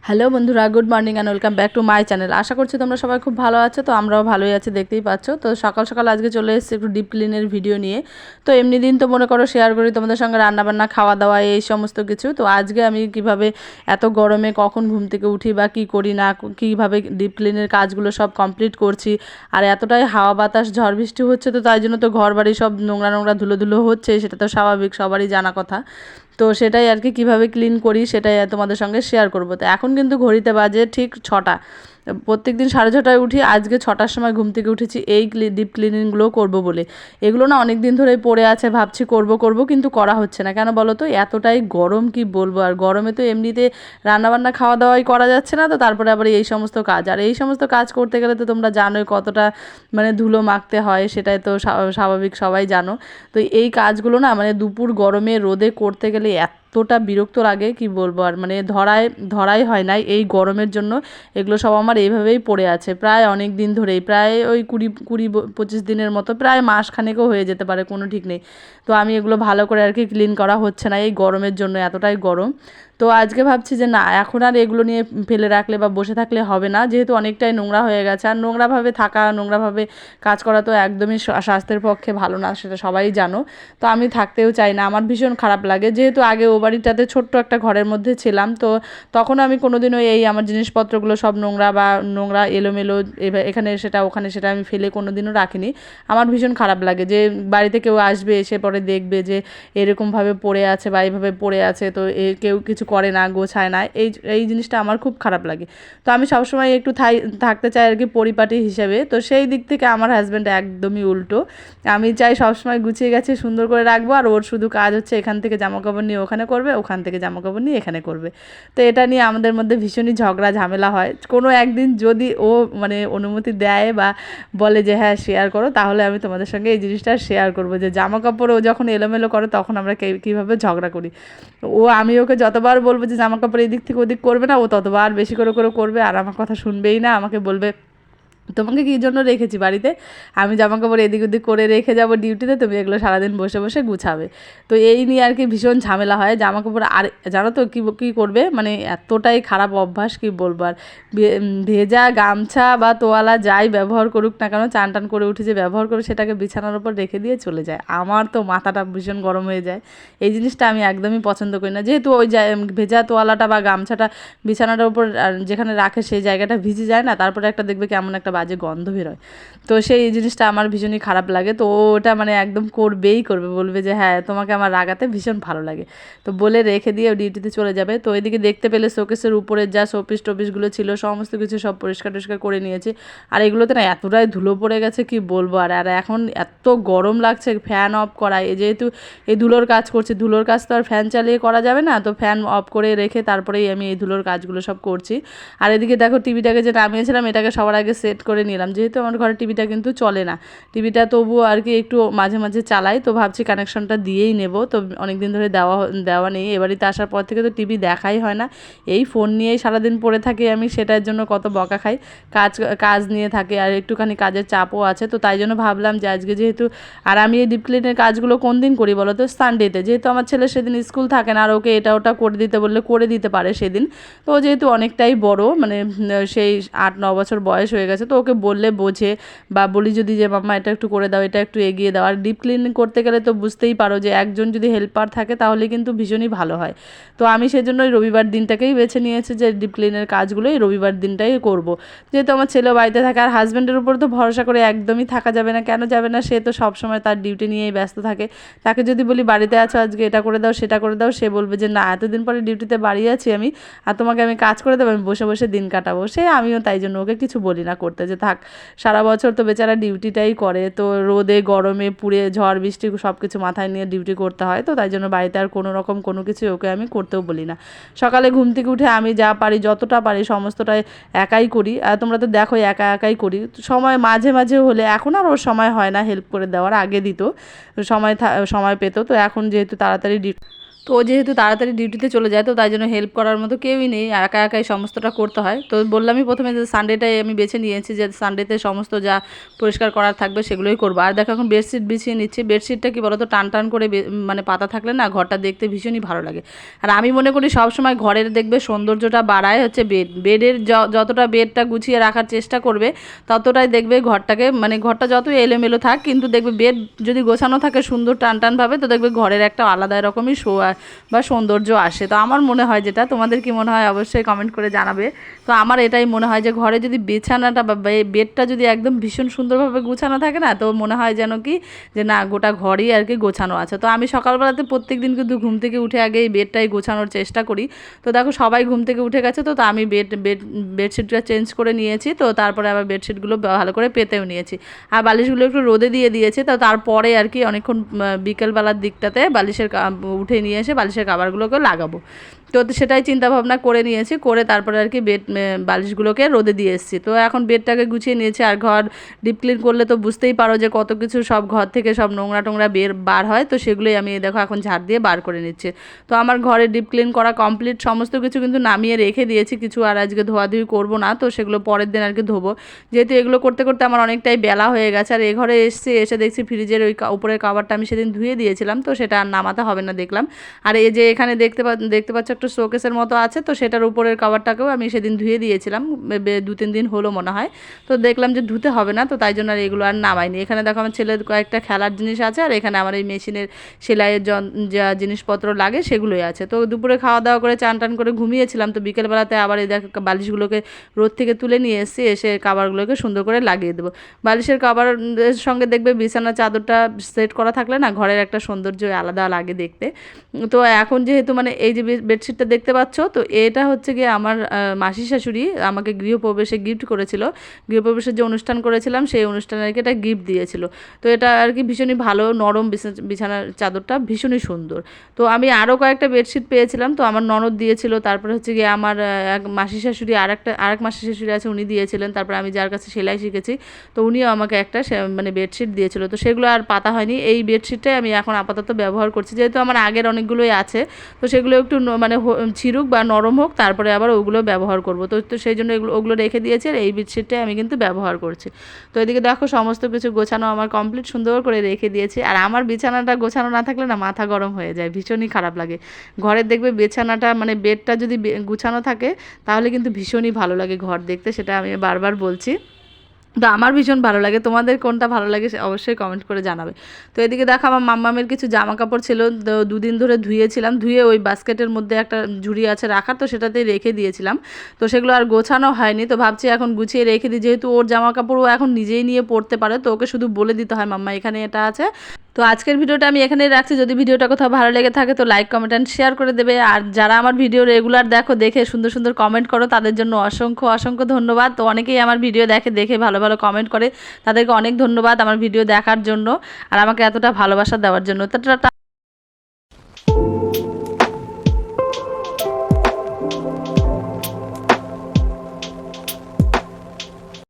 Hello বন্ধুরা, good morning and welcome back to my channel. আশা করছি তোমরা সবাই খুব ভালো আছো। তো আমরাও ভালোই আছি, দেখতেই পাচ্ছ। তো সকাল সকাল আজকে চলে এসেছি একটু ডিপ ক্লিনের ভিডিও নিয়ে। তো এমনি দিন তো মনে করো শেয়ার করি তোমাদের সঙ্গে রান্নাবান্না, খাওয়া দাওয়া, এই সমস্ত কিছু। তো আজকে আমি কিভাবে এত গরমে কখন ঘুম থেকে উঠি বা কী করি না, কীভাবে ডিপ ক্লিনের কাজগুলো সব কমপ্লিট করছি। আর এতটাই হাওয়া বাতাস ঝড় বৃষ্টি হচ্ছে, তো তাই জন্য তো ঘর বাড়ি সব নোংরা নোংরা ধুলো ধুলো হচ্ছে, সেটা তো স্বাভাবিক, সবারই জানা কথা। তো সেটাই আর কি কীভাবে ক্লিন করি সেটাই তোমাদের সঙ্গে শেয়ার করবো। তো এখন কিন্তু ঘড়িতে বাজে ঠিক 6টা। প্রত্যেক দিন 6:30টায় উঠি, আজকে 6টার সময় ঘুম থেকে উঠেছি এই ডিপ ক্লিনিংগুলো করবো বলে। এগুলো না অনেক দিন ধরেই পড়ে আছে, ভাবছি করব করব, কিন্তু করা হচ্ছে না। কেন বলো তো? এতটাই গরম, কি বলবো। আর গরমে তো এমনিতে রান্নাবান্না খাওয়া দাওয়াই করা যাচ্ছে না, তো তারপরে আবার এই সমস্ত কাজ। আর এই সমস্ত কাজ করতে গেলে তো তোমরা জানোই কতটা মানে ধুলো মাখতে হয়, সেটাই তো স্বাভাবিক, সবাই জানো। তো এই কাজগুলো না মানে দুপুর গরমে রোদে করতে গেলে এতটা বিরক্ত লাগে, কি বলবো। আর মানে ধরাই হয় না এই গরমের জন্য। এগুলো সব আমার এইভাবেই পড়ে আছে প্রায় অনেক দিন ধরেই, প্রায় ওই 20-25 দিনের মতো, প্রায় মাসখানেকও হয়ে যেতে পারে, কোনো ঠিক নেই। তো আমি এগুলো ভালো করে আর কি ক্লিন করা হচ্ছে না এই গরমের জন্য, এতটাই গরম। তো আজকে ভাবছি যে না, এখন আর এগুলো নিয়ে ফেলে রাখলে বা বসে থাকলে হবে না, যেহেতু অনেকটাই নোংরা হয়ে গেছে। আর নোংরাভাবে থাকা, নোংরাভাবে কাজ করা তো একদমই স্বাস্থ্যের পক্ষে ভালো না, সেটা সবাই জানো। তো আমি থাকতেও চাই না, আমার ভীষণ খারাপ লাগে। যেহেতু আগে ও বাড়িটাতে ছোট্ট একটা ঘরের মধ্যে ছিলাম, তো তখন আমি কোনোদিনও এই আমার জিনিসপত্রগুলো সব নোংরা এলোমেলো এখানে সেটা ওখানে সেটা আমি ফেলে কোনোদিনও রাখিনি। আমার ভীষণ খারাপ লাগে যে বাড়িতে কেউ আসবে, এসে পরে দেখবে যে এরকমভাবে পড়ে আছে বা এইভাবে পড়ে আছে, তো কেউ কিছু করে না, গোছায় না। এই জিনিসটা আমার খুব খারাপ লাগে। তো আমি সবসময় একটু থাকতে চাই আর কি পরিপাটি হিসেবে। তো সেই দিক থেকে আমার হাজব্যান্ড একদমই উল্টো। আমি চাই সবসময় গুছিয়ে গেছে সুন্দর করে রাখবো, আর ওর শুধু কাজ হচ্ছে এখান থেকে জামাকাপড় নিয়ে ওখানে করবে, ওখান থেকে জামাকাপড় নিয়ে এখানে করবে। তো এটা নিয়ে আমাদের মধ্যে ভীষণই ঝগড়া ঝামেলা হয়। কোনো একদিন যদি ও মানে অনুমতি দেয় বা বলে যে হ্যাঁ শেয়ার করো, তাহলে আমি তোমাদের সঙ্গে এই জিনিসটা শেয়ার করবো যে জামাকাপড় ও যখন এলোমেলো করে তখন আমরা কীভাবে ঝগড়া করি। আমি ওকে যতবার বলবো যে জামাকাপড় এদিক থেকে ওদিক করবে না, ও ততবার বেশি করে করে করবে, আর আমার কথা শুনবেই না। আমাকে বলবে তোমাকে কী জন্য রেখেছি বাড়িতে, আমি জামাকাপড় এদিক ওদিক করে রেখে যাবো ডিউটিতে, তুমি এগুলো সারাদিন বসে বসে গুছাবে। তো এই নিয়ে আর কি ভীষণ ঝামেলা হয় জামাকাপড়। আর জানো তো কী করবে, মানে এতটাই খারাপ অভ্যাস, কি বলবো। আর ভেজা গামছা বা তোয়ালা যাই ব্যবহার করুক না কেন, চান টান করে উঠে যে ব্যবহার করে সেটাকে বিছানার উপর রেখে দিয়ে চলে যায়। আমার তো মাথাটা ভীষণ গরম হয়ে যায়। এই জিনিসটা আমি একদমই পছন্দ করি না। যেহেতু ওই ভেজা তোয়ালাটা বা গামছাটা বিছানার উপর যেখানে রাখে সেই জায়গাটা ভিজে যায় না, তারপরে একটা দেখবে কেমন একটা বাজে গন্ধ বেরোয়। তো সেই জিনিসটা আমার ভীষণই খারাপ লাগে। তো ওটা মানে একদম করবে, বলবে যে হ্যাঁ তোমাকে আমার রাগাতে ভীষণ ভালো লাগে। তো বলে রেখে দিয়ে ডিউটিতে চলে যাবে। তো এদিকে দেখতে পেলে শোকেসের উপরে যা শোপিস টোপিসগুলো ছিল সমস্ত কিছু সব পরিষ্কার টরিষ্কার করে নিয়েছি। আর এগুলোতে না এতটাই ধুলো পড়ে গেছে, কি বলবো। আর এখন এত গরম লাগছে, ফ্যান অফ করা, যেহেতু এই ধুলোর কাজ করছি, ধুলোর কাজ তো আর ফ্যান চালিয়ে করা যাবে না, তো ফ্যান অফ করে রেখে তারপরেই আমি এই ধুলোর কাজগুলো সব করছি। আর এদিকে দেখো টিভিটাকে যে নামিয়েছিলাম, এটাকে সবার আগে সেট করে নিলাম। যেহেতু আমার ঘরে টিভিটা কিন্তু চলে না, টিভিটা তবুও আর কি একটু মাঝে মাঝে চালাই, তো ভাবছি কানেকশনটা দিয়েই নেব। তো অনেক দিন ধরে দেওয়া নেই, এবাড়িতে আসার পর থেকে তো টিভি দেখাই হয় না, এই ফোন নিয়েই সারাদিন পড়ে থাকি আমি। সেটার জন্য কত বকা খাই, কাজ নিয়ে থাকে, আর একটুখানি কাজের চাপও আছে। তো তাই জন্য ভাবলাম যে আজকে যেহেতু, আর আমি এই ডিপ ক্লিনের কাজগুলো কোন দিন করি বলো তো? সানডেতে, যেহেতু আমার ছেলে সেদিন স্কুল থাকে না, আর ওকে এটা ওটা করে দিতে বললে করে দিতে পারে সেদিন। তো যেহেতু অনেকটাই বড়, মানে সেই 8-9 বছর বয়স হয়ে গেছে, তো ওকে বললে বোঝে, বা বলি যদি যে মাম্মা এটা একটু করে দাও, এটা একটু এগিয়ে দাও। আর ডিপ ক্লিনিং করতে গেলে তো বুঝতেই পারো যে একজন যদি হেল্পার থাকে তাহলে কিন্তু ভীষণই ভালো হয়। তো আমি সেজন্যই রবিবার দিনটাকেই বেছে নিয়েছি যে ডিপ ক্লিনের কাজগুলোই রবিবার দিনটাই করব। যেহেতু আমার ছেলেও বাড়িতে থাকে, আর হাজব্যান্ডের উপর তো ভরসা করে একদমই থাকা যাবে না। কেন যাবে না? সে তো সবসময় তার ডিউটি নিয়েই ব্যস্ত থাকে। তাকে যদি বলি বাড়িতে আছো আজকে এটা করে দাও সেটা করে দাও, সে বলবে যে না, এতদিন পরে ডিউটিতে বাড়ি আছি আমি, আর তোমাকে আমি কাজ করে দেবো, আমি বসে বসে দিন কাটাবো। আমিও তাই জন্য ওকে কিছু বলি না করতে, যে থাক, সারা বছর তো বেচারা ডিউটিটাই করে, তো রোদে গরমে পুড়ে ঝড় বৃষ্টি সব কিছু মাথায় নিয়ে ডিউটি করতে হয়। তো তাই জন্য বাড়িতে আর কোনো রকম কোনো কিছু ওকে আমি করতেও বলি না। সকালে ঘুম থেকে উঠে আমি যা পারি, যতটা পারি সমস্তটাই একাই করি। আর তোমরা তো দেখো একাই করি। সময় মাঝে মাঝে হলে, এখন আর ওর সময় হয় না হেল্প করে দেওয়ার, আগে দিত, সময় পেত। তো এখন যেহেতু তাড়াতাড়ি তো ও যেহেতু তাড়াতাড়ি ডিউটিতে চলে যায়, তো তাই জন্য হেল্প করার মতো কেউই নেই, একা একাই সমস্তটা করতে হয়। তো বললামই প্রথমে যে সানডেটাই আমি বেছে নিয়েছি, যে সানডেতে সমস্ত যা পরিষ্কার করার থাকবে সেগুলোই করবো। আর দেখো এখন বেডশিট বিছিয়ে নিচ্ছি। বেডশিটটা কি বলতো, টান টান করে মানে পাতা থাকলে না ঘরটা দেখতে ভীষণই ভালো লাগে। আর আমি মনে করি সবসময় ঘরের দেখবে সৌন্দর্যটা বাড়ায় হচ্ছে বেডের যতটা বেডটা গুছিয়ে রাখার চেষ্টা করবে ততটাই দেখবে ঘরটাকে, মানে ঘরটা যতই এলোমেলো থাক কিন্তু দেখবে বেড যদি গোছানো থাকে সুন্দর টান টানভাবে, তো দেখবে ঘরের একটা আলাদা রকমই শো বা সৌন্দর্য আসে। তো আমার মনে হয় যেটা, তোমাদের কি মনে হয় অবশ্যই কমেন্ট করে জানাবে। তো আমার এটাই মনে হয় যে ঘরে যদি বিছানাটা বা বেডটা যদি একদম ভীষণ সুন্দরভাবে গোছানো থাকে না, তো মনে হয় যেন কি যে না গোটা ঘরই আর কি গোছানো আছে। তো আমি সকালবেলাতে প্রত্যেক দিন কিন্তু ঘুম থেকে উঠে আগে এই বেডটাই গোছানোর চেষ্টা করি। তো দেখো সবাই ঘুম থেকে উঠে গেছে, তো আমি বেডশিটটা চেঞ্জ করে নিয়েছি। তো তারপরে আবার বেডশিটগুলো ভালো করে পেতেও নিয়েছি, আর বালিশগুলো একটু রোদে দিয়ে দিয়েছি। তো তারপরে আর কি অনেকক্ষণ বিকেলবেলার দিকটাতে বালিশের উঠে নিয়ে এসে বালিশের কাভারগুলোকে লাগাবো। তো সেটাই চিন্তা ভাবনা করে নিয়েছি, করে তারপরে আর কি বালিশগুলোকে রোদে দিয়ে এসেছি। তো এখন বেডটাকে গুছিয়ে নিয়েছি। আর ঘর ডিপ ক্লিন করলে তো বুঝতেই পারো যে কত কিছু সব ঘর থেকে সব নোংরা টোংরা বার হয়, তো সেগুলোই আমি দেখো এখন ঝাড় দিয়ে বার করে নিচ্ছি। তো আমার ঘরে ডিপ ক্লিন করা কমপ্লিট, সমস্ত কিছু কিন্তু নামিয়ে রেখে দিয়েছি, কিছু আর আজকে ধোয়াধুয়ি করবো না। তো সেগুলো পরের দিন আর কি ধোবো, যেহেতু এগুলো করতে করতে আমার অনেকটাই বেলা হয়ে গেছে। আর এ ঘরে এসে দেখছি ফ্রিজের ওই উপরের কভারটা আমি সেদিন ধুয়ে দিয়েছিলাম, তো সেটা আর নামাতে হবে না দেখলাম। আর এই যে এখানে দেখতে পাচ্ছ একটা শোকেসের মতো আছে, তো সেটার উপরের কভারটাকেও আমি সেদিন ধুয়ে দিয়েছিলাম, 2-3 দিন হলো মনে হয়। তো দেখলাম যে ধুতে হবে না, তো তাই জন্য আর এগুলো আর নামাইনি। এখানে দেখো আমার ছেলের কয়েকটা খেলার জিনিস আছে, আর এখানে আমার এই মেশিনের সেলাইয়ের যা জিনিসপত্র লাগে সেগুলোই আছে। তো দুপুরে খাওয়া দাওয়া করে চান টান করে ঘুমিয়েছিলাম। তো বিকেলবেলাতে আবার এই দেখো বালিশগুলোকে রোদ থেকে তুলে নিয়ে এসে কাভারগুলোকে সুন্দর করে লাগিয়ে দেবো। বালিশের কাভারের সঙ্গে দেখবে বিছানার চাদরটা সেট করা থাকলে না ঘরের একটা সৌন্দর্য আলাদা লাগে দেখতে। তো এখন যেহেতু মানে এই যে বেডশিটটা দেখতে পাচ্ছ, তো এটা হচ্ছে গিয়ে আমার মাসি শাশুড়ি আমাকে গৃহপ্রবেশে গিফট করেছিল। গৃহপ্রবেশের যে অনুষ্ঠান করেছিলাম সেই অনুষ্ঠানে আর কি এটা গিফট দিয়েছিল। তো এটা আর কি ভীষণই ভালো, নরম বিছানার চাদরটা ভীষণই সুন্দর। তো আমি আরও কয়েকটা বেডশিট পেয়েছিলাম, তো আমার ননদ দিয়েছিল, তারপরে হচ্ছে গিয়ে আমার এক মাসি শাশুড়ি আরেক মাসি শাশুড়ি আছে উনি দিয়েছিলেন, তারপরে আমি যার কাছে সেলাই শিখেছি তো উনিও আমাকে একটা মানে বেডশিট দিয়েছিল। তো সেগুলো আর পাতা হয়নি, এই বেডশিটটাই আমি এখন আপাতত ব্যবহার করছি, যেহেতু আমার আগের অনেকগুলোই আছে। তো সেগুলো একটু মানে ছিড়ুক বা নরম হোক, তারপরে আবার ওগুলো ব্যবহার করব। তো সেই জন্য ওগুলো রেখে দিয়েছি, আর এই বেডশিটটাই আমি কিন্তু ব্যবহার করছি। তো এদিকে দেখো সমস্ত কিছু গোছানো আমার কমপ্লিট, সুন্দর করে রেখে দিয়েছি। আর আমার বিছানাটা গোছানো না থাকলে না মাথা গরম হয়ে যায়, ভীষণই খারাপ লাগে। ঘরের দেখবে বিছানাটা মানে বেডটা যদি গুছানো থাকে তাহলে কিন্তু ভীষণই ভালো লাগে ঘর দেখতে, সেটা আমি বারবার বলছি। তো আমার ভীষণ ভালো লাগে, তোমাদের কোনটা ভালো লাগে অবশ্যই কমেন্ট করে জানাবে। তো এদিকে দেখো আমার মাম্মামের কিছু জামা কাপড় ছিল, তো 2 দিন ধরে ধুয়েছিলাম, ধুয়ে ওই বাস্কেটের মধ্যে একটা ঝুড়ি আছে রাখার, তো সেটাতেই রেখে দিয়েছিলাম। তো সেগুলো আর গোছানো হয়নি, তো ভাবছি এখন গুছিয়ে রেখে দিই, যেহেতু ওর জামা কাপড় ও এখন নিজেই নিয়ে পড়তে পারে, তো ওকে শুধু বলে দিতে হয় মাম্মা এখানে এটা আছে। তো আজকের ভিডিওটা আমি এখানেই রাখছি। যদি ভিডিওটা কোথাও ভালো লেগে থাকে তো লাইক কমেন্ট অ্যান্ড শেয়ার করে দেবে। আর যারা আমার ভিডিও রেগুলার দেখে সুন্দর সুন্দর কমেন্ট করো, তাদের জন্য অসংখ্য অসংখ্য ধন্যবাদ। তো অনেকেই আমার ভিডিও দেখে ভালো ভালো কমেন্ট করে, তাদেরকে অনেক ধন্যবাদ আমার ভিডিও দেখার জন্য আর আমাকে এতটা ভালোবাসা দেওয়ার জন্য। তো